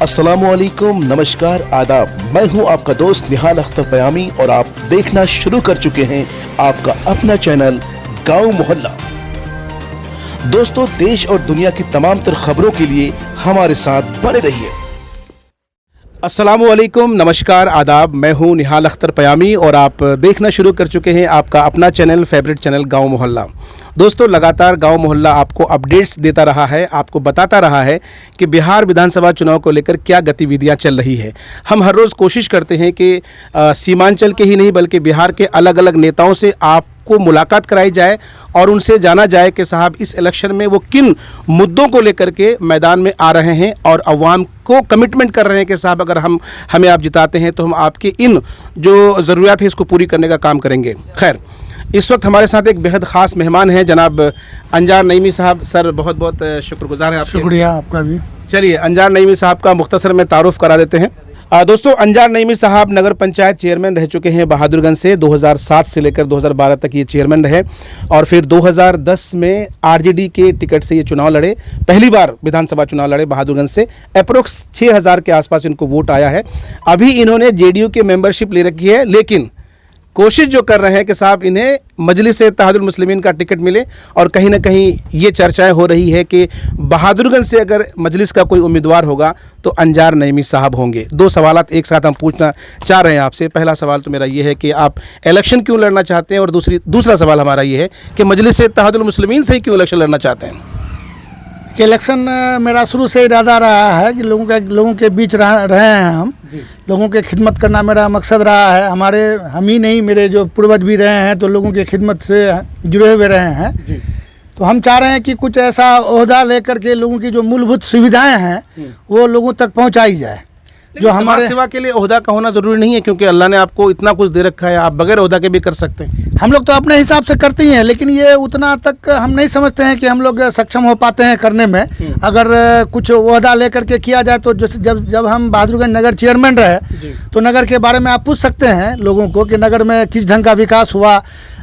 अस्सलामुअलैकुम, नमस्कार, आदाब। मैं हूं आपका दोस्त निहाल अख्तर पयामी और आप देखना शुरू कर चुके हैं आपका अपना चैनल गांव मोहल्ला। दोस्तों, देश और दुनिया की तमाम तर खबरों के लिए हमारे साथ बने रहिए। अस्सलामुअलैकुम, नमस्कार, आदाब। मैं हूं निहाल अख्तर पयामी और आप देखना शुरू कर चुके हैं आपका अपना चैनल, फेवरेट चैनल गांव मोहल्ला। दोस्तों, लगातार गांव मोहल्ला आपको अपडेट्स देता रहा है, आपको बताता रहा है कि बिहार विधानसभा चुनाव को लेकर क्या गतिविधियां चल रही है। हम हर रोज़ कोशिश करते हैं कि सीमांचल के ही नहीं बल्कि बिहार के अलग अलग नेताओं से आपको मुलाकात कराई जाए और उनसे जाना जाए कि साहब इस इलेक्शन में वो किन मुद्दों को लेकर के मैदान में आ रहे हैं और अवाम को कमिटमेंट कर रहे हैं कि साहब अगर हमें आप जिताते हैं तो हम आपके इन जो ज़रूरियात है इसको पूरी करने का काम करेंगे। खैर, इस वक्त हमारे साथ एक बेहद ख़ास मेहमान हैं जनाब अंजार नईमी साहब। सर, बहुत बहुत शुक्रगुजार हैं आपके। शुक्रिया आपका भी। चलिए, अंजार नईमी साहब का मुख्तसर में तारुफ करा देते हैं। दोस्तों, अंजार नईमी साहब नगर पंचायत चेयरमैन रह चुके हैं बहादुरगंज से। 2007 से लेकर 2012 तक ये चेयरमैन रहे और फिर 2010 में आरजेडी के टिकट से ये चुनाव लड़े। पहली बार विधानसभा चुनाव लड़े बहादुरगंज से। अप्रोक्स 6000 के आसपास इनको वोट आया है। अभी इन्होंने जेडीयू की मेंबरशिप ले रखी है, लेकिन कोशिश जो कर रहे हैं कि साहब इन्हें मजलिस-ए-इत्तेहादुल मुस्लिमीन का टिकट मिले और कहीं ना कहीं ये चर्चाएं हो रही है कि बहादुरगंज से अगर मजलिस का कोई उम्मीदवार होगा तो अंजार नईमी साहब होंगे। दो सवालात एक साथ हम पूछना चाह रहे हैं आपसे। पहला सवाल तो मेरा ये है कि आप इलेक्शन क्यों लड़ना चाहते हैं और दूसरा सवाल हमारा ये है कि मजलिस-ए-इत्तेहादुल मुस्लिमीन से ही क्यों इलेक्शन लड़ना चाहते हैं। कि इलेक्शन मेरा शुरू से इरादा रहा है कि लोगों के बीच रहे हैं हम। लोगों के खिदमत करना मेरा मकसद रहा है। हम ही नहीं, मेरे जो पूर्वज भी रहे हैं तो लोगों की खिदमत से जुड़े हुए रहे हैं। तो हम चाह रहे हैं कि कुछ ऐसा ओहदा लेकर के लोगों की जो मूलभूत सुविधाएं हैं वो लोगों तक पहुंचाई जाए। जो हमारे सेवा के लिए ओहदा का होना ज़रूरी नहीं है, क्योंकि अल्लाह ने आपको इतना कुछ दे रखा है, आप बगैर ओहदा के भी कर सकते हैं। हम लोग तो अपने हिसाब से करते ही हैं, लेकिन ये उतना तक हम नहीं समझते हैं कि हम लोग सक्षम हो पाते हैं करने में। अगर कुछ ओहदा लेकर के किया जाए तो जब हम बहादुरगंज नगर चेयरमैन रहे तो नगर के बारे में आप पूछ सकते हैं लोगों को कि नगर में किस ढंग का विकास हुआ।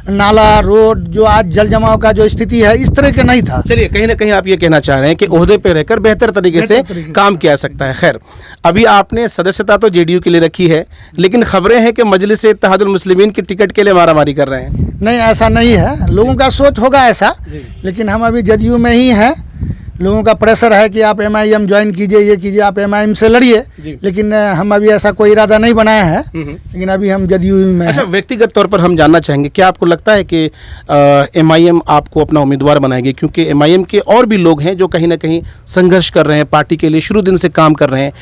नाला, रोड, जो आज जल जमाव का जो स्थिति है इस तरह के नहीं था। चलिए, कहीं ना कहीं आप ये कहना चाह रहे हैं कि ओहदे पे रहकर बेहतर तरीके से काम किया सकता है। खैर, अभी आपने सदस्यता तो जेडीयू के लिए रखी है, लेकिन खबरें हैं कि मजलिस-ए-इत्तेहादुल मुस्लिमीन की टिकट के लिए मारामारी कर रहे हैं। नहीं, ऐसा नहीं है। लोगों का सोच होगा ऐसा, लेकिन हम अभी जेडीयू में ही हैं। लोगों का प्रेशर है कि आप एमआईएम ज्वाइन कीजिए, ये कीजिए, आप एमआईएम से लड़िए, लेकिन हम अभी ऐसा कोई इरादा नहीं बनाया है। लेकिन अभी हम जेडीयू में। अच्छा, व्यक्तिगत तौर पर हम जानना चाहेंगे, क्या आपको लगता है कि एमआईएम आपको अपना उम्मीदवार बनाएगी? क्योंकि एमआईएम के और भी लोग हैं जो कहीं ना कहीं संघर्ष कर रहे हैं, पार्टी के लिए शुरू दिन से काम कर रहे हैं।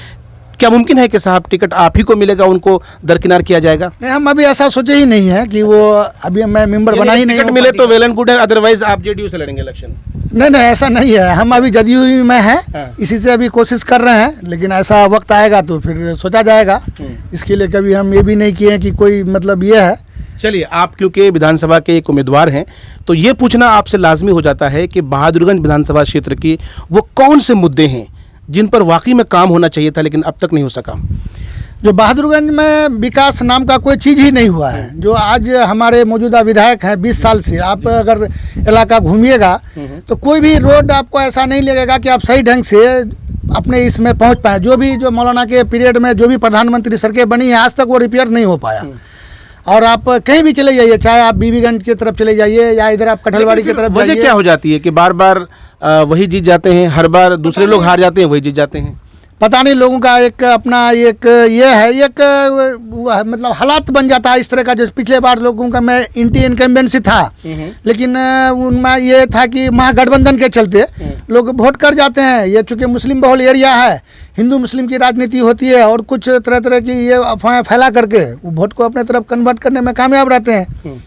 क्या मुमकिन है कि साहब टिकट आप ही को मिलेगा, उनको दरकिनार किया जाएगा? नहीं, हम अभी ऐसा सोचे ही नहीं है कि वो अभी मैं मेंबर बना ही नहीं। टिकट मिले तो वेल एंड गुड है, अदरवाइज आप जेडीयू से लड़ेंगे इलेक्शन? नहीं, ऐसा नहीं है। हम अभी जेडीयू में हैं। इसी से अभी कोशिश कर रहे हैं, लेकिन ऐसा वक्त आएगा तो फिर सोचा जाएगा। इसके लिए कभी हम ये भी नहीं किए हैं कि कोई मतलब ये है। चलिए, आप क्योंकि विधानसभा के एक उम्मीदवार हैं तो ये पूछना आपसे लाजमी हो जाता है कि बहादुरगंज विधानसभा क्षेत्र की वो कौन से मुद्दे हैं जिन पर वाकई में काम होना चाहिए था लेकिन अब तक नहीं हो सका? जो बहादुरगंज में विकास नाम का कोई चीज़ ही नहीं हुआ है। जो आज हमारे मौजूदा विधायक हैं 20 साल से, आप अगर इलाका घूमिएगा तो कोई भी रोड आपको ऐसा नहीं लगेगा कि आप सही ढंग से अपने इसमें पहुंच पाए। जो मौलाना के पीरियड में जो भी प्रधानमंत्री सड़कें बनी हैं आज तक वो रिपेयर नहीं हो पाया। और आप कहीं भी चले जाइए, चाहे आप बीबीगंज की तरफ चले जाइए या इधर आप कठलवाड़ी की तरफ वजह क्या हो जाती है कि बार बार वही जीत जाते हैं, हर बार दूसरे लोग हार जाते हैं, वही जीत जाते हैं? पता नहीं, लोगों का एक अपना एक ये है, एक मतलब हालात बन जाता है इस तरह का। जो पिछले बार लोगों का मैं एंटी इनकम्बेंसी था, लेकिन उनमें ये था कि महागठबंधन के चलते लोग वोट कर जाते हैं। ये चूँकि मुस्लिम बहुल एरिया है, हिंदू मुस्लिम की राजनीति होती है और कुछ तरह तरह की ये अफवाहें फैला करके वोट को अपने तरफ कन्वर्ट करने में कामयाब रहते हैं।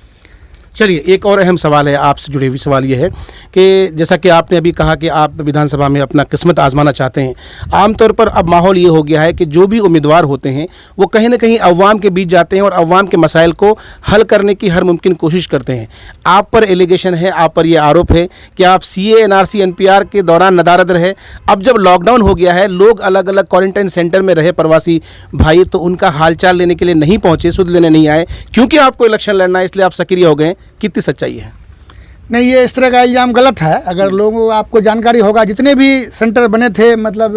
चलिए, एक और अहम सवाल है आपसे जुड़े हुए। सवाल ये है कि जैसा कि आपने अभी कहा कि आप विधानसभा में अपना किस्मत आजमाना चाहते हैं। आमतौर पर अब माहौल ये हो गया है कि जो भी उम्मीदवार होते हैं वो कहीं ना कहीं अवाम के बीच जाते हैं और अवाम के मसाइल को हल करने की हर मुमकिन कोशिश करते हैं। आप पर एलिगेशन है, आप पर यह आरोप है कि आप CA NRC NPR के दौरान नदारद रहे। अब जब लॉकडाउन हो गया है, लोग अलग अलग क्वारंटाइन सेंटर में रहे प्रवासी भाई, तो उनका हालचाल लेने के लिए नहीं पहुँचे, सुध लेने नहीं आए, क्योंकि आपको इलेक्शन लड़ना है इसलिए आप सक्रिय हो गए। कितनी सच्चाई है? नहीं, ये इस तरह का इल्ज़ाम गलत है। अगर लोगों आपको जानकारी होगा, जितने भी सेंटर बने थे, मतलब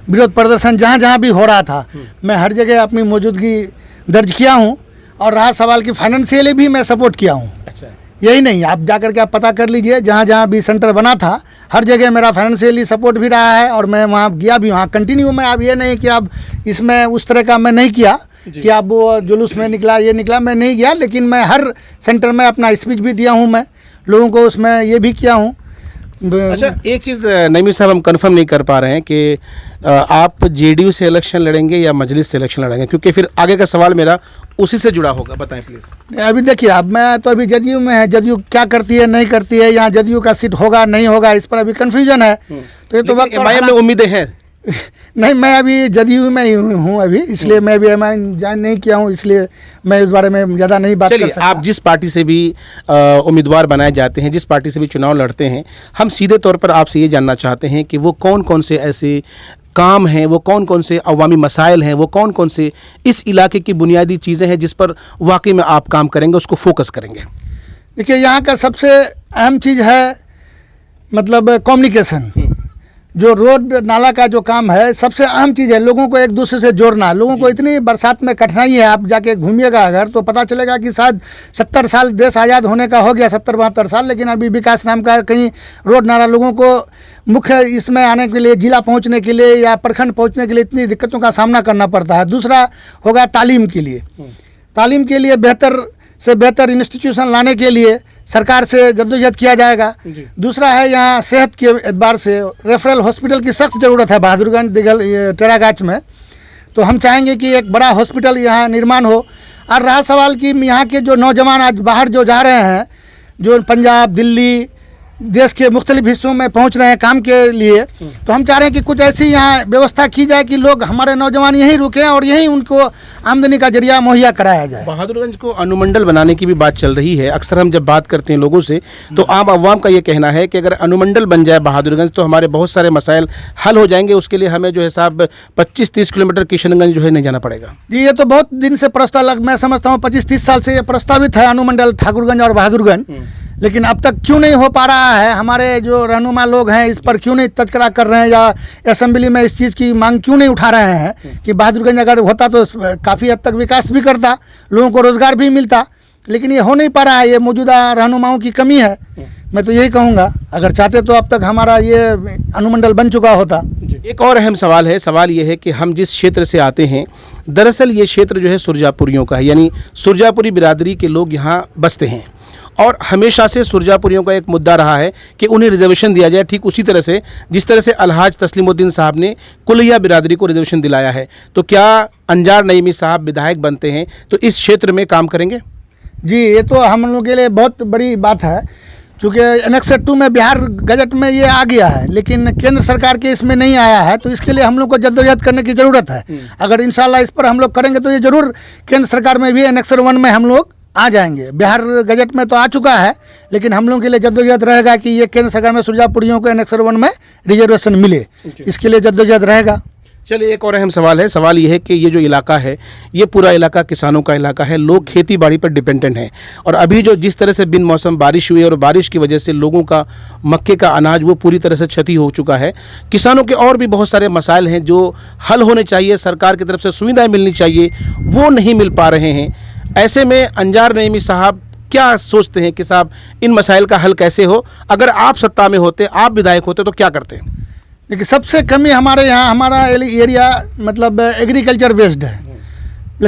विरोध प्रदर्शन जहाँ जहाँ भी हो रहा था, मैं हर जगह अपनी मौजूदगी दर्ज किया हूँ। और रहा सवाल कि फाइनेंशियली भी मैं सपोर्ट किया हूँ। अच्छा, यही नहीं, आप जाकर के आप पता कर लीजिए, जहाँ जहाँ भी सेंटर बना था हर जगह मेरा फाइनेंशियली सपोर्ट भी रहा है और मैं वहाँ गया भी, वहाँ कंटिन्यू में। अब ये नहीं कि अब इसमें उस तरह का मैं नहीं किया कि अब वो जुलूस में निकला, ये निकला, मैं नहीं गया। लेकिन मैं हर सेंटर में अपना स्पीच भी दिया हूँ, मैं लोगों को उसमें ये भी किया हूँ। अच्छा, एक चीज़ नईमी साहब हम कंफर्म नहीं कर पा रहे हैं कि आप जेडीयू से इलेक्शन लड़ेंगे या मजलिस से इलेक्शन लड़ेंगे, क्योंकि फिर आगे का सवाल मेरा उसी से जुड़ा होगा। बताएं प्लीज़। अभी देखिए, अब मैं तो अभी जदयू में है, जदयू क्या करती है नहीं करती है, यहाँ जदयू का सीट होगा नहीं होगा, इस पर अभी कन्फ्यूजन है। तो ये तो वक्त एमआईएम में उम्मीदें हैं? नहीं, मैं अभी जदयू में ही हूँ अभी, इसलिए मैं अभी एमआईएम ज्वाइन नहीं किया हूँ, इसलिए मैं इस बारे में ज़्यादा नहीं बात कर सकता। आप जिस पार्टी से भी उम्मीदवार बनाए जाते हैं, जिस पार्टी से भी चुनाव लड़ते हैं, हम सीधे तौर पर आपसे ये जानना चाहते हैं कि वो कौन कौन से ऐसे काम हैं, वो कौन कौन से अवामी मसाइल हैं, वो कौन कौन से इस इलाके की बुनियादी चीज़ें हैं जिस पर वाकई में आप काम करेंगे, उसको फोकस करेंगे। देखिए, यहाँ का सबसे अहम चीज़ है मतलब कम्युनिकेशन। जो रोड नाला का जो काम है, सबसे अहम चीज़ है लोगों को एक दूसरे से जोड़ना। लोगों को इतनी बरसात में कठिनाई है, आप जाके घूमिएगा अगर तो पता चलेगा कि शायद 70 साल देश आज़ाद होने का हो गया, 70-72 साल, लेकिन अभी विकास नाम का कहीं रोड नाला लोगों को मुख्य इसमें आने के लिए, जिला पहुंचने के लिए या प्रखंड पहुंचने के लिए इतनी दिक्कतों का सामना करना पड़ता है। दूसरा होगा तालीम के लिए। तालीम के लिए बेहतर से बेहतर इंस्टीट्यूशन लाने के लिए सरकार से जद्दोजहद किया जाएगा। दूसरा है यहाँ सेहत के एतबार से रेफरल हॉस्पिटल की सख्त ज़रूरत है बहादुरगंज, दिघल, टेरागाछ में। तो हम चाहेंगे कि एक बड़ा हॉस्पिटल यहाँ निर्माण हो। और रहा सवाल कि यहाँ के जो नौजवान आज बाहर जो जा रहे हैं, जो पंजाब, दिल्ली, देश के मुख्तलिफ हिस्सों में पहुंच रहे हैं काम के लिए, तो हम चाह रहे हैं कि कुछ ऐसी यहाँ व्यवस्था की जाए कि लोग, हमारे नौजवान यहीं रुकें और यहीं उनको आमदनी का जरिया मुहैया कराया जाए। बहादुरगंज को अनुमंडल बनाने की भी बात चल रही है। अक्सर हम जब बात करते हैं लोगों से, तो आम अवाम का ये कहना है कि अगर अनुमंडल बन जाए बहादुरगंज तो हमारे बहुत सारे मसाइल हल हो जाएंगे। उसके लिए हमें जो है साहब 25-30 किलोमीटर किशनगंज जो है नहीं जाना पड़ेगा। जी, ये तो बहुत दिन से प्रस्ताव, मैं समझता हूँ 25-30 साल से ये प्रस्तावित है अनुमंडल ठाकुरगंज और बहादुरगंज, लेकिन अब तक क्यों नहीं हो पा रहा है? हमारे जो रहनुमा लोग हैं इस पर क्यों नहीं तस्करा कर रहे हैं या असेंबली में इस चीज़ की मांग क्यों नहीं उठा रहे हैं कि बहादुरगंज अगर होता तो काफ़ी हद तक विकास भी करता, लोगों को रोज़गार भी मिलता, लेकिन ये हो नहीं पा रहा है। ये मौजूदा रहनुमाओं की कमी है। मैं तो यही कहूँगा, अगर चाहते तो अब तक हमारा ये अनुमंडल बन चुका होता। एक और अहम सवाल है, सवाल ये है कि हम जिस क्षेत्र से आते हैं, दरअसल ये क्षेत्र जो है सुरजापुरियों का है, यानी सुरजापुरी बिरादरी के लोग यहाँ बसते हैं और हमेशा से सुरजापुरियों का एक मुद्दा रहा है कि उन्हें रिजर्वेशन दिया जाए, ठीक उसी तरह से जिस तरह से अलहाज तस्लीमुद्दीन साहब ने कुलिया बिरादरी को रिजर्वेशन दिलाया है। तो क्या अंजार नईमी साहब विधायक बनते हैं तो इस क्षेत्र में काम करेंगे? जी, ये तो हम लोगों के लिए बहुत बड़ी बात है, क्योंकि एनेक्स 2 में बिहार गजट में ये आ गया है, लेकिन केंद्र सरकार के इसमें नहीं आया है। तो इसके लिए हम लोग को जद्दोजहद करने की ज़रूरत है। अगर इंशाल्लाह इस पर हम लोग करेंगे तो ये ज़रूर केंद्र सरकार में भी एनेक्स 1 में हम लोग आ जाएंगे। बिहार गजट में तो आ चुका है, लेकिन हम लोगों के लिए जद्दोजहद रहेगा कि ये केंद्र सरकार में सुरजापुरियों को एनेक्स 1 में रिजर्वेशन मिले, इसके लिए जद्दोजहद रहेगा। चलिए, एक और अहम सवाल है। सवाल ये है कि ये जो इलाका है, ये पूरा इलाका किसानों का इलाका है, लोग खेती बाड़ी पर डिपेंडेंट हैं, और अभी जो जिस तरह से बिन मौसम बारिश हुई और बारिश की वजह से लोगों का मक्के का अनाज वो पूरी तरह से क्षति हो चुका है। किसानों के और भी बहुत सारे मसाइल हैं जो हल होने चाहिए, सरकार की तरफ से सुविधाएँ मिलनी चाहिए, वो नहीं मिल पा रहे हैं। ऐसे में अंजार नईमी साहब क्या सोचते हैं कि साहब इन मसाइल का हल कैसे हो? अगर आप सत्ता में होते, आप विधायक होते, तो क्या करते? देखिए, सबसे कमी हमारे यहाँ, हमारा एरिया मतलब एग्रीकल्चर बेस्ड है,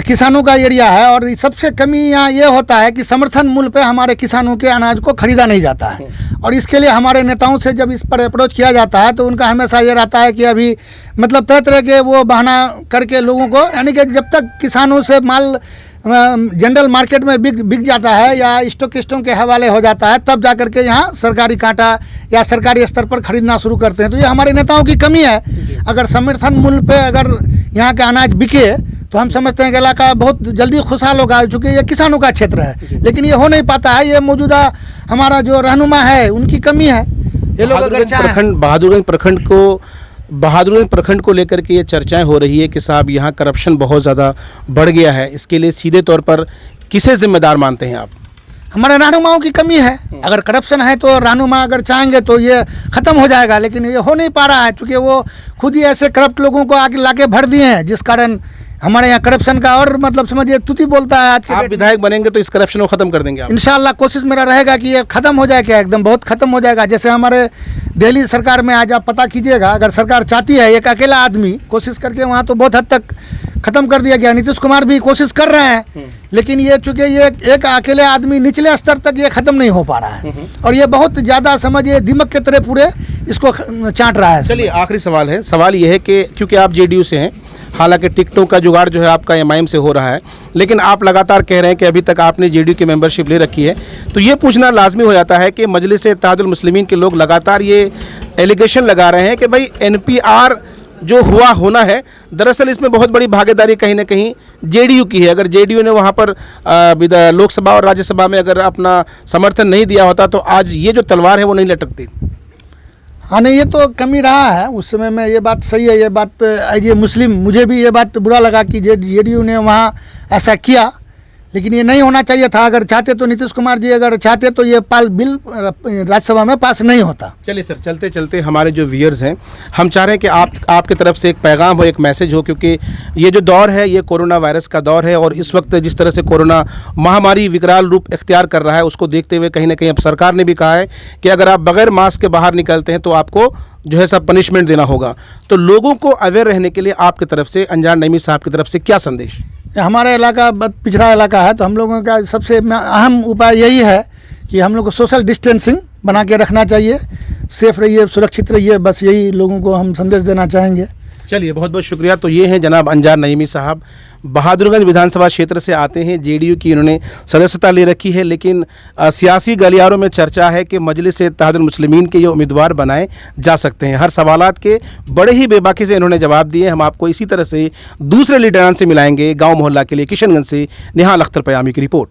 किसानों का एरिया है, और सबसे कमी यहाँ ये होता है कि समर्थन मूल्य पे हमारे किसानों के अनाज को खरीदा नहीं जाता है। और इसके लिए हमारे नेताओं से जब इस पर अप्रोच किया जाता है तो उनका हमेशा ये रहता है कि अभी मतलब तरह तरह के वो बहाना करके लोगों को, यानी कि जब तक किसानों से माल जनरल मार्केट में बिक जाता है या स्टॉकिस्टों के हवाले हो जाता है, तब जा करके यहाँ सरकारी कांटा या सरकारी स्तर पर खरीदना शुरू करते हैं। तो ये हमारे नेताओं की कमी है। अगर समर्थन मूल्य पे अगर यहाँ का अनाज बिके तो हम समझते हैं कि इलाका बहुत जल्दी खुशहाल होगा, चूँकि ये किसानों का क्षेत्र है, लेकिन ये हो नहीं पाता है। ये मौजूदा हमारा जो रहनुमा है उनकी कमी है। ये लोग बहादुरगंज प्रखंड को लेकर के ये चर्चाएं हो रही है कि साहब यहाँ करप्शन बहुत ज़्यादा बढ़ गया है। इसके लिए सीधे तौर पर किसे जिम्मेदार मानते हैं आप? हमारे रहनुमाओं की कमी है। अगर करप्शन है तो रहनुमा अगर चाहेंगे तो ये ख़त्म हो जाएगा, लेकिन ये हो नहीं पा रहा है, क्योंकि वो खुद ही ऐसे करप्ट लोगों को आगे लाके भर दिए हैं, जिस कारण हमारे यहाँ करप्शन का और मतलब समझिए तुति बोलता है आज के आप डेट में। विधायक बनेंगे तो इस करप्शन को खत्म कर देंगे आप? इंशाल्लाह कोशिश मेरा रहेगा कि ये ख़त्म हो जाए, क्या एकदम बहुत ख़त्म हो जाएगा। जैसे हमारे दिल्ली सरकार में आज आप पता कीजिएगा, अगर सरकार चाहती है, एक अकेला आदमी कोशिश करके वहाँ तो बहुत हद तक ख़त्म कर दिया गया। नीतीश कुमार भी कोशिश कर रहे हैं, लेकिन ये चूँकि ये एक अकेले आदमी निचले स्तर तक ये ख़त्म नहीं हो पा रहा है, और ये बहुत ज़्यादा समझिए दीमक के तरह पूरे इसको चाट रहा है। चलिए आखिरी सवाल है, सवाल ये है कि क्योंकि आप जेडीयू से हैं, हालांकि टिकटों का जुगाड़ जो है आपका एमआईएम से हो रहा है, लेकिन आप लगातार कह रहे हैं कि अभी तक आपने जेडीयू की मेंबरशिप ले रखी है, तो ये पूछना लाजमी हो जाता है कि मजलिस-ए-इत्तेहादुल मुस्लिमीन के लोग लगातार ये एलिगेशन लगा रहे हैं कि भाई एनपीआर जो हुआ होना है, दरअसल इसमें बहुत बड़ी भागीदारी कहीं ना कहीं जेडीयू की है। अगर जेडीयू ने वहाँ पर लोकसभा और राज्यसभा में अगर अपना समर्थन नहीं दिया होता तो आज ये जो तलवार है वो नहीं लटकती। हाँ नहीं, ये तो कमी रहा है उस समय में, ये बात सही है। ये बात एज ए मुस्लिम मुझे भी ये बात बुरा लगा कि जेडीयू ने वहाँ ऐसा किया, लेकिन ये नहीं होना चाहिए था। अगर चाहते तो नीतीश कुमार जी अगर चाहते तो ये बिल राज्यसभा में पास नहीं होता। चलिए सर, चलते चलते हमारे जो व्यूअर्स हैं, हम चाह रहे हैं कि आपकी तरफ से एक पैगाम हो, एक मैसेज हो, क्योंकि ये जो दौर है ये कोरोना वायरस का दौर है, और इस वक्त जिस तरह से कोरोना महामारी विकराल रूप इख्तियार कर रहा है, उसको देखते हुए कहीं ना कहीं अब सरकार ने भी कहा है कि अगर आप बगैर मास्क के बाहर निकलते हैं तो आपको जो है सब पनिशमेंट देना होगा। तो लोगों को अवेयर रहने के लिए आपकी तरफ से, अंजान नईमी साहब की तरफ से क्या संदेश? हमारा इलाका बहुत पिछड़ा इलाका है, तो हम लोगों का सबसे अहम उपाय यही है कि हम लोग को सोशल डिस्टेंसिंग बना के रखना चाहिए, सेफ रहिए, सुरक्षित रहिए, बस यही लोगों को हम संदेश देना चाहेंगे। चलिए बहुत बहुत शुक्रिया। तो ये हैं जनाब अंजान नईमी साहब, बहादुरगंज विधानसभा क्षेत्र से आते हैं, जेडीयू की इन्होंने सदस्यता ले रखी है, लेकिन सियासी गलियारों में चर्चा है कि मजलिस-ए-इत्तेहादुल मुस्लिमीन के ये उम्मीदवार बनाए जा सकते हैं। हर सवालात के बड़े ही बेबाकी से इन्होंने जवाब दिए। हम आपको इसी तरह से दूसरे लीडरान से मिलाएंगे। गाँव मोहल्ला के लिए किशनगंज से निहाल अख्तर पयामी की रिपोर्ट।